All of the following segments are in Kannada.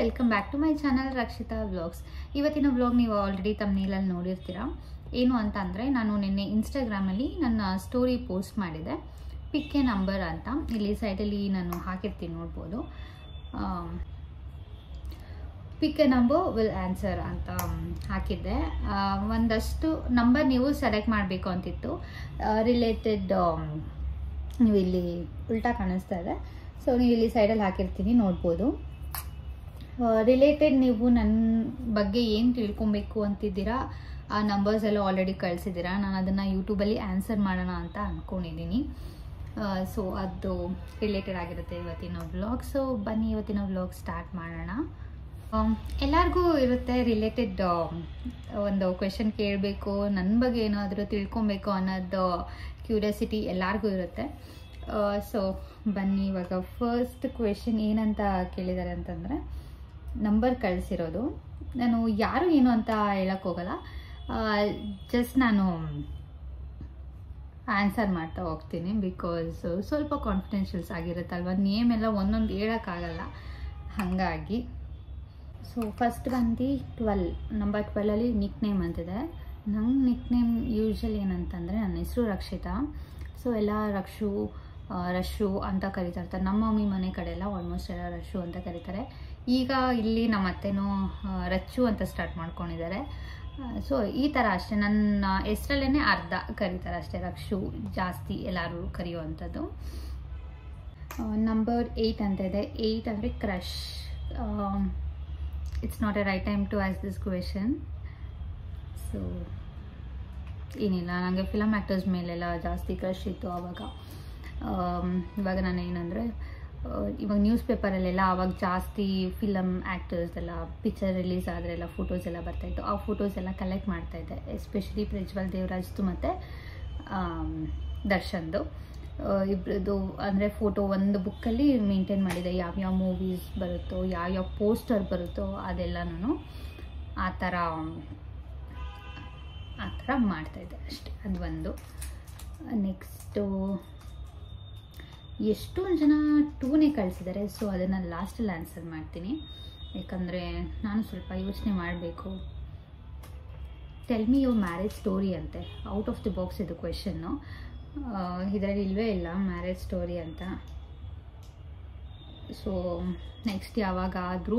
Welcome back to my channel Rakshita vlogs. ಇವತ್ತಿನ ವ್ಲಾಗ್ ನೀವು ಆಲ್ರೆಡಿ ತಮ್ಮನೇಲಲ್ಲಿ ನೋಡಿರ್ತೀರಾ. ಏನು ಅಂತ ಅಂದರೆ, ನಾನು ನಿನ್ನೆ ಇನ್ಸ್ಟಾಗ್ರಾಮಲ್ಲಿ ನನ್ನ ಸ್ಟೋರಿ ಪೋಸ್ಟ್ ಮಾಡಿದೆ, ಪಿಕ್ ಎ ನಂಬರ್ ಅಂತ. ಇಲ್ಲಿ ಸೈಡಲ್ಲಿ ನಾನು ಹಾಕಿರ್ತೀನಿ, ನೋಡ್ಬೋದು. ಪಿಕ್ ಎ ನಂಬರ್ ವಿಲ್ ಆನ್ಸರ್ ಅಂತ ಹಾಕಿದ್ದೆ. ಒಂದಷ್ಟು ನಂಬರ್ ನೀವು ಸೆಲೆಕ್ಟ್ ಮಾಡಬೇಕು ಅಂತಿತ್ತು. ರಿಲೇಟೆಡ್ ನೀವು ಇಲ್ಲಿ ಉಲ್ಟಾ ಕಾಣಿಸ್ತಾ ಇದೆ, ಸೊ ನೀವು ಇಲ್ಲಿ ಸೈಡಲ್ಲಿ ಹಾಕಿರ್ತೀನಿ, ನೋಡ್ಬೋದು. ರಿಲೇಟೆಡ್ ನೀವು ನನ್ನ ಬಗ್ಗೆ ಏನು ತಿಳ್ಕೊಬೇಕು ಅಂತಿದ್ದೀರಾ, ಆ ನಂಬರ್ಸ್ ಎಲ್ಲ ಆಲ್ರೆಡಿ ಕಳಿಸಿದ್ದೀರಾ. ನಾನು ಅದನ್ನು ಯೂಟ್ಯೂಬಲ್ಲಿ ಆನ್ಸರ್ ಮಾಡೋಣ ಅಂತ ಅಂದ್ಕೊಂಡಿದ್ದೀನಿ. ಸೊ ಅದು ರಿಲೇಟೆಡ್ ಆಗಿರುತ್ತೆ ಇವತ್ತಿನ ವ್ಲಾಗ್. ಸೊ ಬನ್ನಿ ಇವತ್ತಿನ ವ್ಲಾಗ್ ಸ್ಟಾರ್ಟ್ ಮಾಡೋಣ. ಎಲ್ಲರಿಗೂ ಇರುತ್ತೆ ರಿಲೇಟೆಡ್ ಒಂದು ಕ್ವೆಶನ್ ಕೇಳಬೇಕು, ನನ್ನ ಬಗ್ಗೆ ಏನಾದರೂ ತಿಳ್ಕೊಬೇಕು ಅನ್ನೋದು ಕ್ಯೂರಿಯಾಸಿಟಿ ಎಲ್ಲರಿಗೂ ಇರುತ್ತೆ. ಸೊ ಬನ್ನಿ, ಇವಾಗ ಫಸ್ಟ್ ಕ್ವೆಶನ್ ಏನಂತ ಕೇಳಿದ್ದಾರೆ ಅಂತಂದರೆ, ನಂಬರ್ ಕಳಿಸಿರೋದು. ನಾನು ಯಾರು ಏನು ಅಂತ ಹೇಳಕ್ಕೆ ಹೋಗಲ್ಲ, ಜಸ್ಟ್ ನಾನು ಆನ್ಸರ್ ಮಾಡ್ತಾ ಹೋಗ್ತೀನಿ. ಬಿಕಾಸ್ ಸ್ವಲ್ಪ ಕಾನ್ಫಿಡೆನ್ಷಿಯಲ್ಸ್ ಆಗಿರುತ್ತಲ್ವ, ನೇಮ್ ಎಲ್ಲ ಒಂದೊಂದು ಹೇಳೋಕ್ಕಾಗಲ್ಲ, ಹಾಗಾಗಿ. ಸೊ ಫಸ್ಟ್ ಬಂದು ನಂಬರ್ 12ಅಲ್ಲಿ ನಿಕ್ ನೇಮ್ ಅಂತಿದೆ. ನಂಗೆ ನಿಕ್ ನೇಮ್ ಯೂಶ್ವಲಿ ಏನಂತಂದರೆ, ನನ್ನ ಹೆಸರು ರಕ್ಷಿತಾ. ಸೊ ಎಲ್ಲ ರಶು ಅಂತ ಕರೀತಾ ಇರ್ತಾರೆ. ನಮ್ಮ ಮಮ್ಮಿ ಮನೆ ಕಡೆ ಎಲ್ಲ ಆಲ್ಮೋಸ್ಟ್ ಎಲ್ಲ ರಶು ಅಂತ ಕರೀತಾರೆ. ಈಗ ಇಲ್ಲಿ ನಮ್ಮ ಅತ್ತೆನೂ ರಚ್ಚು ಅಂತ ಸ್ಟಾರ್ಟ್ ಮಾಡ್ಕೊಂಡಿದ್ದಾರೆ. ಸೊ ಈ ಥರ ಅಷ್ಟೇ, ನನ್ನ ಹೆಸರಲ್ಲೇ ಅರ್ಧ ಕರೀತಾರೆ ಅಷ್ಟೇ, ರಕ್ಷು ಜಾಸ್ತಿ ಎಲ್ಲರೂ ಕರೆಯುವಂಥದ್ದು. ನಂಬರ್ 8 ಅಂತ ಇದೆ. 8 ಅಂದರೆ crush. It's not a right time to ask this question. So ಏನಿಲ್ಲ, ನನಗೆ ಫಿಲಮ್ ಆ್ಯಕ್ಟರ್ಸ್ ಮೇಲೆಲ್ಲ ಜಾಸ್ತಿ ಕ್ರಶ್ ಇತ್ತು ಆವಾಗ. ಇವಾಗ ನಾನು ಏನಂದರೆ, ಇವಾಗ ನ್ಯೂಸ್ ಪೇಪರಲ್ಲೆಲ್ಲ ಆವಾಗ ಜಾಸ್ತಿ ಫಿಲಮ್ ಆ್ಯಕ್ಟರ್ಸ್ ಎಲ್ಲ ಪಿಕ್ಚರ್ ರಿಲೀಸ್ ಆದರೆಲ್ಲ ಫೋಟೋಸ್ ಎಲ್ಲ ಬರ್ತಾಯಿತ್ತು. ಆ ಫೋಟೋಸ್ ಎಲ್ಲ ಕಲೆಕ್ಟ್ ಮಾಡ್ತಾಯಿದ್ದೆ, ಎಸ್ಪೆಷಲಿ ಪ್ರಜ್ವಲ್ ದೇವರಾಜ್ದು ಮತ್ತು ದರ್ಶನ್ದು ಇಬ್ಬರದು. ಅಂದರೆ ಫೋಟೋ ಒಂದು ಬುಕ್ಕಲ್ಲಿ ಮೇಂಟೈನ್ ಮಾಡಿದೆ, ಯಾವ್ಯಾವ ಮೂವೀಸ್ ಬರುತ್ತೋ, ಯಾವ್ಯಾವ ಪೋಸ್ಟರ್ ಬರುತ್ತೋ ಅದೆಲ್ಲನೂ ಆ ಥರ ಮಾಡ್ತಾಯಿದ್ದೆ ಅಷ್ಟೆ. ಅದು ಒಂದು. ನೆಕ್ಸ್ಟು ಎಷ್ಟೊಂದು ಜನ 2ನೇ ಕಳಿಸಿದ್ದಾರೆ. ಸೊ ಅದನ್ನು ಲಾಸ್ಟಲ್ಲಿ ಆನ್ಸರ್ ಮಾಡ್ತೀನಿ, ಯಾಕಂದರೆ ನಾನು ಸ್ವಲ್ಪ ಯೋಚನೆ ಮಾಡಬೇಕು. Tell me your marriage story ಅಂತೆ. ಔಟ್ ಆಫ್ ದಿ ಬಾಕ್ಸ್ ಇದು ಕ್ವೆಶನ್ನು. ಇದರಲ್ಲಿ ಇಲ್ಲವೇ ಇಲ್ಲ ಮ್ಯಾರೇಜ್ ಸ್ಟೋರಿ ಅಂತ. ಸೊ ನೆಕ್ಸ್ಟ್ ಯಾವಾಗಾದರೂ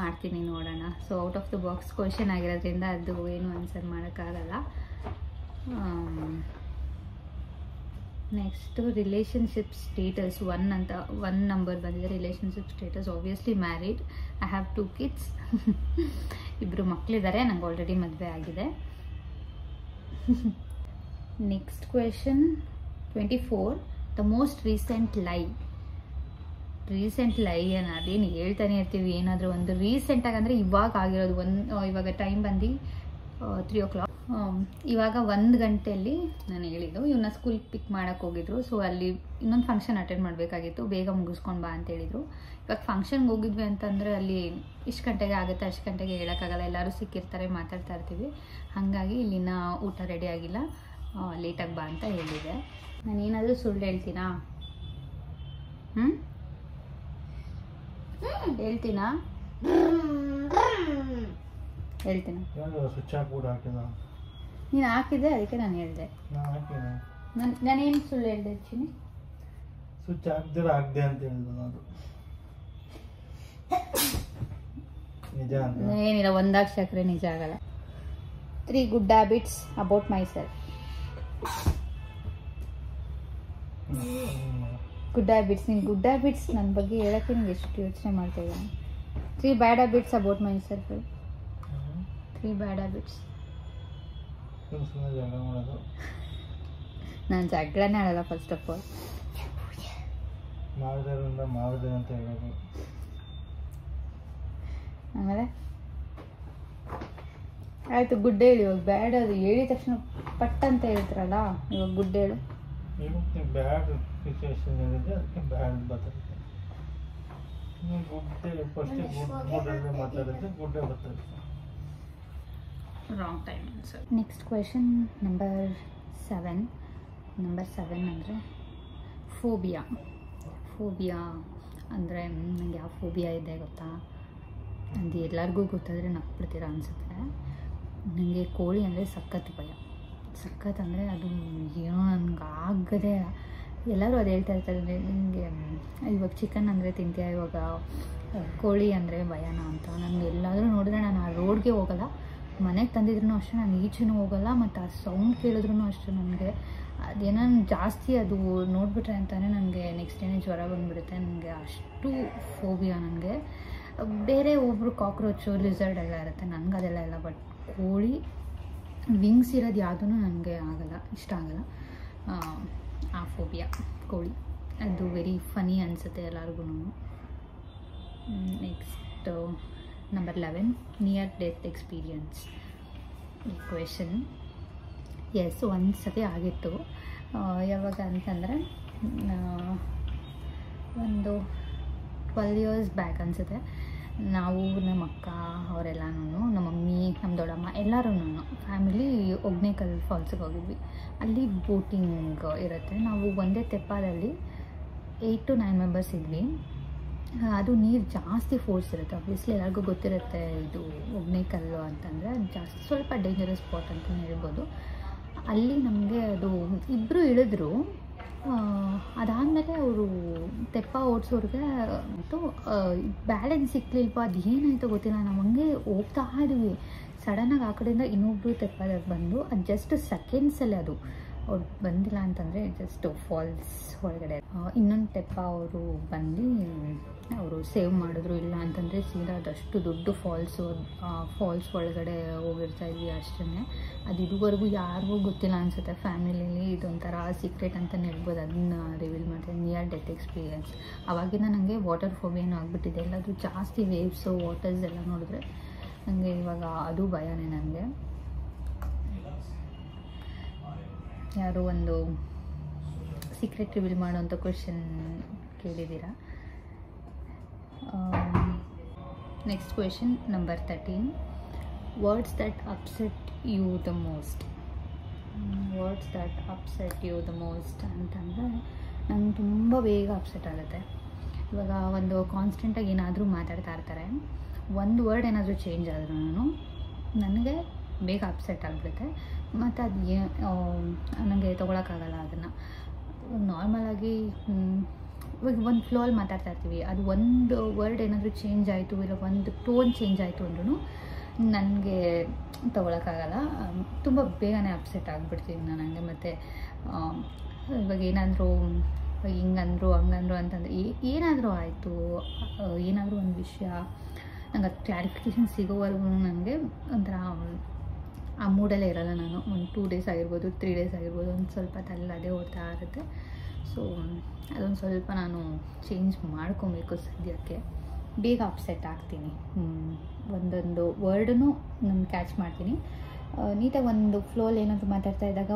ಮಾಡ್ತೀನಿ, ನೋಡೋಣ. So out of the box question ಆಗಿರೋದ್ರಿಂದ ಅದು ಏನು ಆನ್ಸರ್ ಮಾಡೋಕ್ಕಾಗಲ್ಲ. ನೆಕ್ಸ್ಟು ರಿಲೇಷನ್ಶಿಪ್ ಸ್ಟೇಟಸ್ 1 ಅಂತ 1 ನಂಬರ್ ಬಂದಿದೆ. Relationship status obviously married. I have 2 kids. ಇಬ್ಬರು ಮಕ್ಕಳಿದ್ದಾರೆ, ನಂಗೆ ಆಲ್ರೆಡಿ ಮದುವೆ ಆಗಿದೆ. Next question 24. The most recent ಲೈ. ರೀಸೆಂಟ್ ಲೈ ಅದೇನು ಹೇಳ್ತಾನೆ ಇರ್ತೀವಿ, ಏನಾದರೂ ಒಂದು ರೀಸೆಂಟಾಗಿ ಅಂದರೆ ಇವಾಗ ಆಗಿರೋದು. ಇವಾಗ ಟೈಮ್ ಬಂದು 3 o'clock. ಇವಾಗ 1 ಗಂಟೆಯಲ್ಲಿ ನಾನು ಹೇಳಿದ್ದು, ಇವನ್ನ ಸ್ಕೂಲ್ ಪಿಕ್ ಮಾಡೋಕ್ಕೆ ಹೋಗಿದ್ರು. ಸೊ ಅಲ್ಲಿ ಇನ್ನೊಂದು ಫಂಕ್ಷನ್ ಅಟೆಂಡ್ ಮಾಡಬೇಕಾಗಿತ್ತು, ಬೇಗ ಮುಗಿಸ್ಕೊಂಡು ಬಾ ಅಂತ ಹೇಳಿದರು. ಇವಾಗ ಫಂಕ್ಷನ್ಗೆ ಹೋಗಿದ್ವಿ ಅಂತಂದರೆ ಅಲ್ಲಿ ಇಷ್ಟು ಗಂಟೆಗೆ ಆಗುತ್ತೆ, ಅಷ್ಟು ಗಂಟೆಗೆ ಹೇಳೋಕ್ಕಾಗಲ್ಲ, ಎಲ್ಲರೂ ಸಿಕ್ಕಿರ್ತಾರೆ, ಮಾತಾಡ್ತಾ ಇರ್ತೀವಿ. ಹಾಗಾಗಿ ಇಲ್ಲಿನ ಊಟ ರೆಡಿ ಆಗಿಲ್ಲ, ಲೇಟಾಗಿ ಬಾ ಅಂತ ಹೇಳಿದೆ. ನಾನೇನಾದರೂ ಸುಳ್ಳು ಹೇಳ್ತೀನಾ? ಹೇಳ್ತೀನಾ? ಹೇಳ್ತೀನಿ. ನೀನು ಹಾಕಿದ್ದೆ, ಅದಕ್ಕೆ ನಾನು ಹೇಳಿದೆ. ನಾನೇನು ಸುಳ್ಳು ಹೇಳಿದೆ ಚಿನಿ? ಸ್ವಿಚ್ ಹಾಕ್ದಿರ ಹಾಕ್ದೆ ಅಂತ ಹೇಳಿದ್ರು. ನಾನು ನಿಜ ಅಂತ ಏನಿಲ್ಲ, ಒಂದಾಕ್ಷರ ನಿಜ ಆಗಲ್ಲ. 3 good habits about my self. Good habits. ನೀನು ಗುಡ್ ಹ್ಯಾಬಿಟ್ಸ್ ನನ್ನ ಬಗ್ಗೆ ಹೇಳೋಕ್ಕೆ ನಿಂಗೆ ಎಷ್ಟು ಯೋಚನೆ ಮಾಡ್ತಾ ಇದ್ದೀನಿ. 3 bad habits about my self. 3 bad habits. ನಾನು ಜಗಳನೇ ಆಡಲ್ಲ. ಫಸ್ಟ್ ಆಫ್ ಆಲ್ ಮಾಡಿದೆ ಅಂತ ಹೇಳೋದು. ಆಮೇಲೆ ಆಯಿತು, ಗುಡ್ ಹೇಳಿ. ಇವಾಗ ಬ್ಯಾಡ್ ಅದು ಹೇಳಿದ ತಕ್ಷಣ ಪಟ್ ಅಂತ ಹೇಳ್ತಾರಲ್ಲ, ಇವಾಗ ಗುಡ್ ಹೇಳು. ಬ್ಯಾಡ್ ಸಿಚುವೇಶನ್ ಹೇಳಿದೆ, ಅದಕ್ಕೆ ಬ್ಯಾಡ್ ಬರ್ತದೆ. ಗುಡ್ ಫಸ್ಟ್ ಗುಡ್ ಮಾತಾಡಿದ್ರೆ ಗುಡ್ಡೇ ಬರ್ತದೆ. Wrong time answer. Next question number 7. Number 7 ಅಂದರೆ ಫೋಬಿಯಾ. ಅಂದರೆ ನನಗೆ ಯಾವ ಫೋಬಿಯಾ ಇದೆ ಗೊತ್ತಾ, ಅದು ಎಲ್ಲರಿಗೂ ಗೊತ್ತಾದರೆ ನಕ್ಬಿಡ್ತೀರ ಅನಿಸುತ್ತೆ. ನನಗೆ ಕೋಳಿ ಅಂದರೆ ಸಖತ್ ಭಯ. ಸಖತ್ ಅಂದರೆ ಅದು ಏನೋ ನನಗೆ ಆಗದೆ, ಎಲ್ಲರೂ ಅದು ಹೇಳ್ತಾ ಇರ್ತಾರೆ ನಿನಗೆ ಇವಾಗ ಚಿಕನ್ ಅಂದರೆ ತಿಂತೀಯ, ಇವಾಗ ಕೋಳಿ ಅಂದರೆ ಭಯನಾ ಅಂತ. ನನಗೆ ಎಲ್ಲಾದರೂ ನೋಡಿದ್ರೆ ನಾನು ಆ ರೋಡ್ಗೆ ಹೋಗಲ್ಲ, ಮನೆಗೆ ತಂದಿದ್ರೂ ಅಷ್ಟೇ ನಾನು ಈಚೆನೂ ಹೋಗಲ್ಲ, ಮತ್ತು ಆ ಸೌಂಡ್ ಕೇಳಿದ್ರೂ ಅಷ್ಟೇ ನನಗೆ ಅದೇನೋ ಜಾಸ್ತಿ ಅದು ನೋಡಿಬಿಟ್ರೆ ಅಂತಲೇ ನನಗೆ ನೆಕ್ಸ್ಟ್ ಡೇನೇ ಜ್ವರ ಬಂದುಬಿಡುತ್ತೆ. ನನಗೆ ಅಷ್ಟು ಫೋಬಿಯಾ ನನಗೆ. ಬೇರೆ ಒಬ್ಬರು ಕಾಕ್ರೋಚು ಲಿಸರ್ಡ್ ಎಲ್ಲ ಇರುತ್ತೆ, ನನಗೆ ಅದೆಲ್ಲ ಇಲ್ಲ. ಬಟ್ ಕೋಳಿ ವಿಂಗ್ಸ್ ಇರೋದು ಯಾವುದೂ ನನಗೆ ಆಗಲ್ಲ, ಇಷ್ಟ ಆಗಲ್ಲ. ಆ ಫೋಬಿಯಾ ಕೋಳಿ ಅದು ವೆರಿ ಫನಿ ಅನಿಸುತ್ತೆ ಎಲ್ಲರಿಗೂ. Next number 11, near death experience. ಈ ಕ್ವೆಶನ್ ಎಸ್ ಒಂದು ಸತಿ ಆಗಿತ್ತು. ಯಾವಾಗ ಅಂತಂದರೆ ಒಂದು 12 years ಬ್ಯಾಕ್ ಅನಿಸುತ್ತೆ. ನಾವು ನಮ್ಮ ಅಕ್ಕ ಅವರೆಲ್ಲನೂ, ನಮ್ಮ ಮಮ್ಮಿ, ನಮ್ಮ ದೊಡ್ಡಮ್ಮ ಎಲ್ಲರೂ ಫ್ಯಾಮಿಲಿ ಒಗ್ನೇಕಲ್ ಫಾಲ್ಸಿಗೆ ಹೋಗಿದ್ವಿ. ಅಲ್ಲಿ ಬೋಟಿಂಗ್ ಇರುತ್ತೆ. ನಾವು ಒಂದೇ ತೆಪ್ಪದಲ್ಲಿ 8 to 9 ಮೆಂಬರ್ಸ್ ಇದ್ವಿ. ಅದು ನೀರು ಜಾಸ್ತಿ ಫೋರ್ಸ್ ಇರುತ್ತೆ. ಆಬ್ವಿಯಸ್ಲಿ ಎಲ್ಲರಿಗೂ ಗೊತ್ತಿರುತ್ತೆ ಇದು ಒಗ್ನೇಕಲ್ಲು ಅಂತಂದರೆ ಜಾಸ್ತಿ ಸ್ವಲ್ಪ ಡೇಂಜರಸ್ ಸ್ಪಾಟ್ ಅಂತಲೇ ಹೇಳ್ಬೋದು. ಅಲ್ಲಿ ನಮಗೆ ಅದು ಇಬ್ಬರು ಇಳಿದ್ರು. ಅದಾದಮೇಲೆ ಅವರು ತೆಪ್ಪ ಓಡಿಸೋರಿಗೆ ಮತ್ತು ಬ್ಯಾಲೆನ್ಸ್ ಸಿಕ್ಕಲಿಲ್ಪ, ಅದು ಏನಾಯಿತೋ ಗೊತ್ತಿಲ್ಲ. ನಾವು ಹಂಗೆ ಹೋಗ್ತಾ ಇದ್ವಿ, ಸಡನ್ನಾಗಿ ಆ ಕಡೆಯಿಂದ ಇನ್ನೊಬ್ಬರು ತೆಪ್ಪದಾಗ ಬಂದು ಅದು ಜಸ್ಟ್ ಸೆಕೆಂಡ್ಸಲ್ಲಿ ಅದು ಅವ್ರು ಬಂದಿಲ್ಲ ಅಂತಂದರೆ ಜಸ್ಟ್ ಫಾಲ್ಸ್ ಒಳಗಡೆ ಇನ್ನೊಂದು ತೆಪ್ಪ ಅವರು ಬಂದು ಅವರು ಸೇವ್ ಮಾಡಿದ್ರು. ಇಲ್ಲ ಅಂತಂದರೆ ಸೀದಾ ಅದಷ್ಟು ದೊಡ್ಡ ಫಾಲ್ಸ್ ಒಳಗಡೆ ಹೋಗಿರ್ತಾ ಇದ್ವಿ ಅಷ್ಟೇ. ಅದು ಇದುವರೆಗೂ ಯಾರಿಗೂ ಗೊತ್ತಿಲ್ಲ ಅನಿಸುತ್ತೆ ಫ್ಯಾಮಿಲಿಯಲ್ಲಿ. ಇದೊಂಥರ ಸೀಕ್ರೆಟ್ ಅಂತಲೇ ಹೇಳ್ಬೋದು. ಅದನ್ನ ರಿವೀಲ್ ಮಾಡ್ತೀನಿ, ನಿಯರ್ ಡೆತ್ ಎಕ್ಸ್ಪೀರಿಯನ್ಸ್. ಅವಾಗಿಂದ ನನಗೆ ವಾಟರ್ ಫೋಬಿಯಾನು ಆಗಿಬಿಟ್ಟಿದೆ. ಎಲ್ಲದು ಜಾಸ್ತಿ ವೇವ್ಸು ವಾಟರ್ಸ್ ಎಲ್ಲ ನೋಡಿದ್ರೆ ನನಗೆ ಇವಾಗ ಅದು ಭಯನೇ ನನಗೆ. ಯಾರೋ ಒಂದು ಸೀಕ್ರೆಟ್ ರಿವೀಲ್ ಮಾಡೋಂಥ ಕ್ವೆಶನ್ ಕೇಳಿದ್ದೀರಾ. Next question number 13, words that upset you the most. Words that upset you the most ಅಂತಂದರೆ ನಂಗೆ ತುಂಬ ಬೇಗ ಅಪ್ಸೆಟ್ ಆಗುತ್ತೆ. ಇವಾಗ ಒಂದು ಕಾನ್ಸ್ಟೆಂಟಾಗಿ ಏನಾದರೂ ಮಾತಾಡ್ತಾ ಇರ್ತಾರೆ, ಒಂದು ವರ್ಡ್ ಏನಾದರೂ ಚೇಂಜ್ ಆದರೂ ನನಗೆ ಬೇಗ ಅಪ್ಸೆಟ್ ಆಗಿಬಿಡುತ್ತೆ. ಮತ್ತು ಅದು ನನಗೆ ತೊಗೊಳಕ್ಕಾಗಲ್ಲ ಅದನ್ನು. ನಾರ್ಮಲಾಗಿ ಇವಾಗ ಒಂದು ಫ್ಲೋಲ್ಲಿ ಮಾತಾಡ್ತಾ ಇರ್ತೀವಿ, ಅದು ಒಂದು ವರ್ಡ್ ಏನಾದರೂ ಚೇಂಜ್ ಆಯಿತು, ಇಲ್ಲ ಒಂದು ಟೋನ್ ಚೇಂಜ್ ಆಯಿತು ಅಂದ್ರೂ ನನಗೆ ತೊಗೊಳಕ್ಕಾಗಲ್ಲ. ತುಂಬ ಬೇಗನೆ ಅಪ್ಸೆಟ್ ಆಗಿಬಿಡ್ತೀನಿ ನನಗೆ. ಮತ್ತು ಇವಾಗ ಏನಾದರೂ ಹಿಂಗಂದ್ರು ಹಂಗಂದ್ರು ಅಂತಂದರೆ ಏನಾದರೂ ಆಯಿತು, ಏನಾದರೂ ಒಂದು ವಿಷಯ ನಂಗೆ ಅದು ಕ್ಲಾರಿಫಿಕೇಷನ್ ಸಿಗೋವರೆಗೂ ನನಗೆ ಒಂಥರ ಆ ಮೂಡಲ್ಲೇ ಇರೋಲ್ಲ ನಾನು. ಒಂದು 2 days ಆಗಿರ್ಬೋದು, 3 days ಆಗಿರ್ಬೋದು, ಒಂದು ಸ್ವಲ್ಪ ತಲೆ ಅದೇ ಓಡ್ತಾ ಇರುತ್ತೆ. ಸೊ ಅದೊಂದು ಸ್ವಲ್ಪ ನಾನು ಚೇಂಜ್ ಮಾಡ್ಕೊಬೇಕು ಸದ್ಯಕ್ಕೆ. ಬೇಗ ಅಪ್ಸೆಟ್ ಆಗ್ತೀನಿ. ಒಂದೊಂದು ವರ್ಡನ್ನು ನಾನು ಕ್ಯಾಚ್ ಮಾಡ್ತೀನಿ. ನೀಟಾಗಿ ಒಂದು ಫ್ಲೋಲ್ಲಿ ಏನಾದರೂ ಮಾತಾಡ್ತಾ ಇದ್ದಾಗ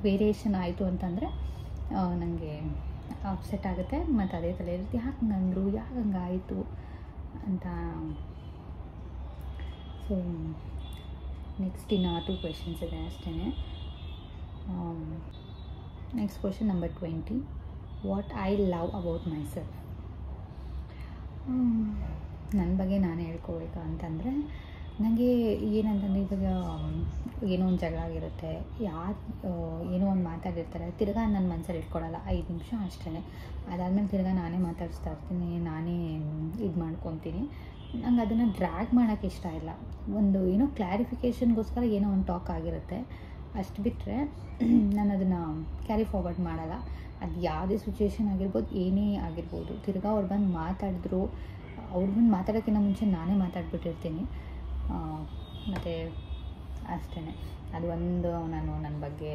ವೇರಿಯೇಷನ್ ಆಯಿತು ಅಂತಂದರೆ ನನಗೆ ಅಪ್ಸೆಟ್ ಆಗುತ್ತೆ. ಮತ್ತು ಅದೇ ತಲೆ ಇರುತ್ತೆ, ಯಾಕೆ ಹಂಗಂದ್ರು, ಯಾಕೆ ಹಂಗಾಯಿತು ಅಂತ. ಸೊ ನೆಕ್ಸ್ಟ್ ಇನ್ನು 2 questions ಇದೆ ಅಷ್ಟೇ. Next question number 20, what I love about my self. ನನ್ನ ಬಗ್ಗೆ ನಾನೇ ಹೇಳ್ಕೋಬೇಕು ಅಂತಂದರೆ ನನಗೆ ಏನಂತಂದರೆ ಇವಾಗ ಏನೋ ಒಂದು ಜಗಳ ಆಗಿರುತ್ತೆ, ಏನೋ ಒಂದು ಮಾತಾಡಿರ್ತಾರೆ, ತಿರ್ಗಾ ನನ್ನ ಮನಸ್ಸಲ್ಲಿ ಇಟ್ಕೊಳ್ಳಲ್ಲ 5 ನಿಮಿಷ ಅಷ್ಟೇ. ಅದಾದಮೇಲೆ ತಿರ್ಗಾ ನಾನೇ ಮಾತಾಡಿಸ್ತಾ ಇರ್ತೀನಿ, ನಾನೇ ಇದು ಮಾಡ್ಕೊತೀನಿ. ನಂಗೆ ಅದನ್ನು ಡ್ರ್ಯಾಗ್ ಮಾಡೋಕ್ಕೆ ಇಷ್ಟ ಇಲ್ಲ. ಒಂದು ಏನೋ ಕ್ಲಾರಿಫಿಕೇಷನ್ಗೋಸ್ಕರ ಏನೋ ಒಂದು ಟಾಕ್ ಆಗಿರುತ್ತೆ, ಅಷ್ಟು ಬಿಟ್ಟರೆ ನಾನು ಅದನ್ನು ಕ್ಯಾರಿ ಫಾರ್ವರ್ಡ್ ಮಾಡಲ್ಲ. ಅದು ಯಾವುದೇ ಸಿಚುವೇಶನ್ ಆಗಿರ್ಬೋದು, ಏನೇ ಆಗಿರ್ಬೋದು, ತಿರ್ಗಾ ಅವ್ರು ಬಂದು ಮಾತಾಡಿದ್ರು, ಅವ್ರು ಬಂದು ಮಾತಾಡೋಕ್ಕಿಂತ ಮುಂಚೆ ನಾನೇ ಮಾತಾಡ್ಬಿಟ್ಟಿರ್ತೀನಿ. ಮತ್ತು ಅಷ್ಟೇ, ಅದು ಒಂದು ನಾನು ನನ್ನ ಬಗ್ಗೆ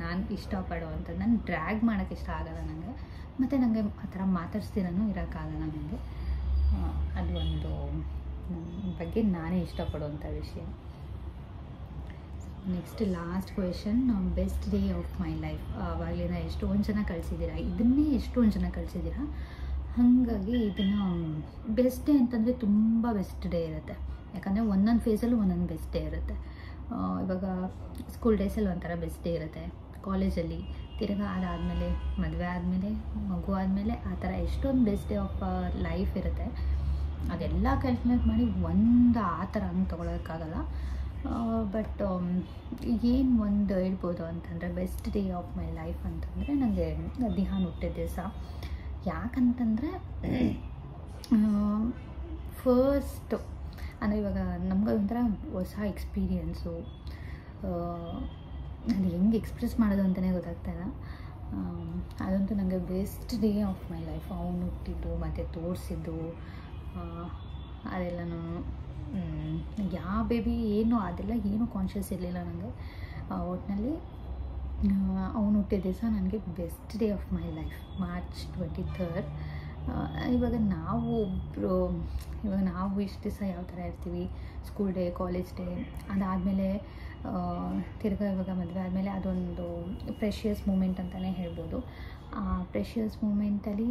ನಾನು ಇಷ್ಟಪಡೋವಂಥದ್ದು. ನಾನು ಡ್ರ್ಯಾಗ್ ಮಾಡೋಕ್ಕೆ ಇಷ್ಟ ಆಗೋಲ್ಲ ನನಗೆ. ಮತ್ತು ನನಗೆ ಆ ಥರ ಮಾತಾಡ್ಸ್ತೀರನೂ ಇರೋಕ್ಕಾಗಲ್ಲ ನನಗೆ. ಅದು ಒಂದು ನನ್ನ ಬಗ್ಗೆ ನಾನೇ ಇಷ್ಟಪಡುವಂಥ ವಿಷಯ. Next last question, best day of my life. ಆವಾಗಲಿಂದ ಎಷ್ಟೊಂದು ಜನ ಕಳಿಸಿದ್ದೀರಾ, ಇದನ್ನೇ ಎಷ್ಟೊಂದು ಜನ ಕಳಿಸಿದ್ದೀರಾ. ಹಾಗಾಗಿ ಇದನ್ನು ಬೆಸ್ಟ್ ಡೇ ಅಂತಂದರೆ ತುಂಬ ಬೆಸ್ಟ್ ಡೇ ಇರುತ್ತೆ. ಯಾಕಂದರೆ ಒಂದೊಂದು ಫೇಸಲ್ಲೂ ಒಂದೊಂದು ಬೆಸ್ಟ್ ಡೇ ಇರುತ್ತೆ. ಇವಾಗ ಸ್ಕೂಲ್ ಡೇಸಲ್ಲಿ ಒಂಥರ ಬೆಸ್ಟ್ ಡೇ ಇರುತ್ತೆ, ಕಾಲೇಜಲ್ಲಿ ತಿರ್ಗಾ ಅದಾದಮೇಲೆ ಮದುವೆ ಆದಮೇಲೆ ಮಗು ಆದಮೇಲೆ ಆ ಥರ ಎಷ್ಟೊಂದು ಬೆಸ್ಟ್ ಡೇ ಆಫ್ ಲೈಫ್ ಇರುತ್ತೆ. ಅದೆಲ್ಲ ಕ್ಯಾಲ್ಕುಲೇಟ್ ಮಾಡಿ ಒಂದು ಆ ಥರ ಹಂಗೆ ತೊಗೊಳೋಕ್ಕಾಗಲ್ಲ. ಬಟ್ ಏನು ಒಂದು ಹೇಳ್ಬೋದು ಅಂತಂದರೆ best day of my life ಅಂತಂದರೆ ನನಗೆ ದಿಹಾನ್ ಹುಟ್ಟಿದ ದಿವಸ. ಯಾಕಂತಂದರೆ ಫಸ್ಟ್ ಅಂದರೆ ಇವಾಗ ನಮ್ಗೆ ಒಂಥರ ಹೊಸ ಎಕ್ಸ್ಪೀರಿಯೆನ್ಸು, ಅದು ಹೆಂಗೆ ಎಕ್ಸ್ಪ್ರೆಸ್ ಮಾಡೋದು ಅಂತಲೇ ಗೊತ್ತಾಗ್ತಾಯಿಲ್ಲ. ಅದಂತೂ ನನಗೆ best day of my life. ಅವನು ಹುಟ್ಟಿದ್ದು ಮತ್ತು ತೋರಿಸಿದ್ದು ಅದೆಲ್ಲನೂ ಯಾವ ಬೇಬಿ ಏನು ಅದೆಲ್ಲ ಏನೂ ಕಾನ್ಷಿಯಸ್ ಇರಲಿಲ್ಲ ನನಗೆ. ಒಟ್ಟಿನಲ್ಲಿ ಅವನು ಹುಟ್ಟಿದ ದಿವಸ ನನಗೆ best day of my life, March 23rd. ಇವಾಗ ನಾವು ಇಷ್ಟು ದಿವಸ ಯಾವ ಥರ ಇರ್ತೀವಿ, ಸ್ಕೂಲ್ ಡೇ, ಕಾಲೇಜ್ ಡೇ, ಅದಾದಮೇಲೆ ತಿರ್ಗಾ ಇವಾಗ ಮದುವೆ ಆದಮೇಲೆ ಅದೊಂದು ಪ್ರೆಷಿಯಸ್ ಮೂಮೆಂಟ್ ಅಂತಲೇ ಹೇಳ್ಬೋದು. ಆ ಪ್ರೆಷಿಯಸ್ ಮೂಮೆಂಟಲ್ಲಿ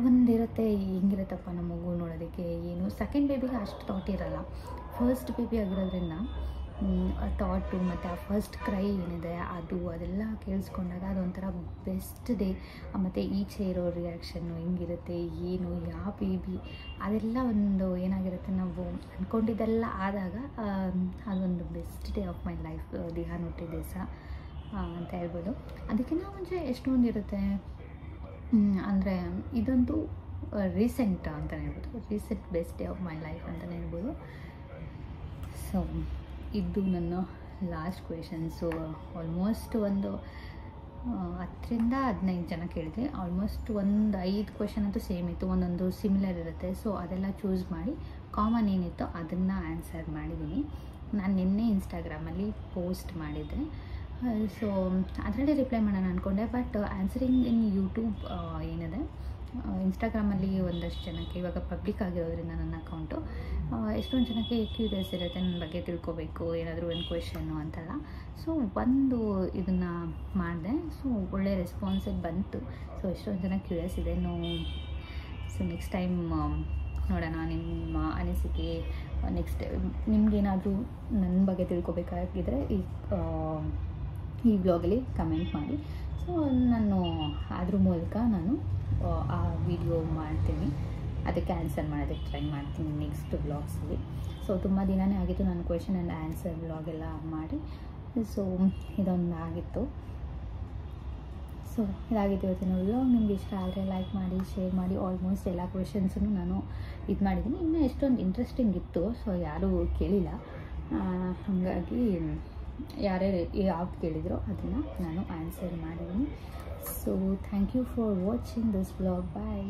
ಒಂದಿರುತ್ತೆ, ಹೆಂಗಿರುತ್ತಪ್ಪ ನಮ್ಮ ಮಗು ನೋಡೋದಕ್ಕೆ ಏನು. ಸೆಕೆಂಡ್ ಬೇಬಿಗೆ ಅಷ್ಟು ಥಾಟ್ ಇರೋಲ್ಲ, ಫಸ್ಟ್ ಬೇಬಿ ಆಗಿರೋದ್ರಿಂದ ಥಾಟು ಮತ್ತು ಆ ಫಸ್ಟ್ ಕ್ರೈ ಏನಿದೆ ಅದೆಲ್ಲ ಕೇಳಿಸ್ಕೊಂಡಾಗ ಅದೊಂಥರ ಬೆಸ್ಟ್ ಡೇ. ಮತ್ತು ಈಚೆ ಇರೋ ರಿಯಾಕ್ಷನ್ನು ಹೆಂಗಿರುತ್ತೆ, ಏನು, ಯಾವ ಬೇಬಿ, ಅದೆಲ್ಲ ಒಂದು ಏನಾಗಿರುತ್ತೆ, ನಾವು ಅಂದ್ಕೊಂಡಿದ್ದೆಲ್ಲ ಆದಾಗ ಅದೊಂದು best day of my life Dihan ಹುಟ್ಟಿದ ದಿವಸ ಅಂತ ಹೇಳ್ಬೋದು. ಅದಕ್ಕಿಂತ ಮುಂಚೆ ಎಷ್ಟೊಂದು ಇರುತ್ತೆ ಅಂದರೆ ಇದಂತೂ ರೀಸೆಂಟ್ ಅಂತಲೇ ಹೇಳ್ಬೋದು, recent best day of my life ಅಂತಲೇ ಹೇಳ್ಬೋದು. ಸೊ ಇದು ನನ್ನ ಲಾಸ್ಟ್ ಕ್ವೆಶನ್ಸು. ಆಲ್ಮೋಸ್ಟ್ ಒಂದು 10-15 ಜನ ಕೇಳಿದೆ. ಆಲ್ಮೋಸ್ಟ್ ಒಂದು 5 ಕ್ವೆಶನ್ ಅಂತೂ ಸೇಮ್ ಇತ್ತು, ಒಂದೊಂದು ಸಿಮಿಲರ್ ಇರುತ್ತೆ. ಸೊ ಅದೆಲ್ಲ ಚೂಸ್ ಮಾಡಿ ಕಾಮನ್ ಏನಿತ್ತು ಅದನ್ನು ಆನ್ಸರ್ ಮಾಡಿದ್ದೀನಿ. ನಾನು ನಿನ್ನೆ ಇನ್ಸ್ಟಾಗ್ರಾಮಲ್ಲಿ ಪೋಸ್ಟ್ ಮಾಡಿದ್ದೆ. ಸೊ ಅದರಲ್ಲೇ ರಿಪ್ಲೈ ಮಾಡೋಣ ಅಂದ್ಕೊಂಡೆ. ಬಟ್ ಆನ್ಸರಿಂಗ್ ಇನ್ ಯೂಟ್ಯೂಬ್ ಏನಿದೆ, ಇನ್ಸ್ಟಾಗ್ರಾಮಲ್ಲಿ ಒಂದಷ್ಟು ಜನಕ್ಕೆ ಇವಾಗ ಪಬ್ಲಿಕ್ ಆಗಿರೋದ್ರಿಂದ ನನ್ನ ಅಕೌಂಟು ಎಷ್ಟೊಂದು ಜನಕ್ಕೆ ಕ್ಯೂರಿಯಸ್ ಇರುತ್ತೆ ನನ್ನ ಬಗ್ಗೆ ತಿಳ್ಕೊಬೇಕು, ಏನಾದರೂ ಒಂದು ಕ್ವೆಶನ್ನು ಅಂತೆಲ್ಲ. ಸೊ ಒಂದು ಇದನ್ನು ಮಾಡಿದೆ. ಸೊ ಒಳ್ಳೆ ರೆಸ್ಪಾನ್ಸೇ ಬಂತು. ಸೊ ಎಷ್ಟೊಂದು ಜನ ಕ್ಯೂರಿಯಸ್ ಇದೆ. ಸೊ ನೆಕ್ಸ್ಟ್ ಟೈಮ್ ನೋಡೋಣ ನಿಮ್ಮ ಅನಿಸಿಕೆ. ನೆಕ್ಸ್ಟ್ ನಿಮಗೇನಾದರೂ ನನ್ನ ಬಗ್ಗೆ ತಿಳ್ಕೊಬೇಕಾಗಿದ್ದರೆ ಈ ಬ್ಲಾಗಲ್ಲಿ ಕಮೆಂಟ್ ಮಾಡಿ. ಸೊ ನಾನು ಅದ್ರ ಮೂಲಕ ನಾನು ಆ ವಿಡಿಯೋ ಮಾಡ್ತೀನಿ, ಅದಕ್ಕೆ ಆನ್ಸರ್ ಮಾಡೋದಕ್ಕೆ ಟ್ರೈ ಮಾಡ್ತೀನಿ ನೆಕ್ಸ್ಟ್ ಬ್ಲಾಗ್ಸಲ್ಲಿ. ಸೊ ತುಂಬ ದಿನವೇ ಆಗಿತ್ತು ನಾನು ಕ್ವೆಶನ್ ಆ್ಯಂಡ್ ಆನ್ಸರ್ ಬ್ಲಾಗೆಲ್ಲ ಮಾಡಿ. ಸೊ ಇದೊಂದು ಆಗಿತ್ತು. ಸೊ ಇದಾಗಿತ್ತು ಇವತ್ತಿನ ವ್ಲಾಗ್. ನಿಮ್ಗೆ ಇಷ್ಟ ಆದರೆ ಲೈಕ್ ಮಾಡಿ, ಶೇರ್ ಮಾಡಿ. ಆಲ್ಮೋಸ್ಟ್ ಎಲ್ಲ ಕ್ವೆಶನ್ಸನ್ನು ನಾನು ಇದು ಮಾಡಿದ್ದೀನಿ. ಇನ್ನೂ ಎಷ್ಟೊಂದು ಇಂಟ್ರೆಸ್ಟಿಂಗ್ ಇತ್ತು, ಸೊ ಯಾರೂ ಕೇಳಿಲ್ಲ. ಹಾಗಾಗಿ ಯಾರ್ಯಾರು ಯಾವ್ದು ಕೇಳಿದ್ರು ಅದನ್ನು ನಾನು ಆನ್ಸರ್ ಮಾಡಿದ್ದೀನಿ. So thank you for watching this vlog. Bye.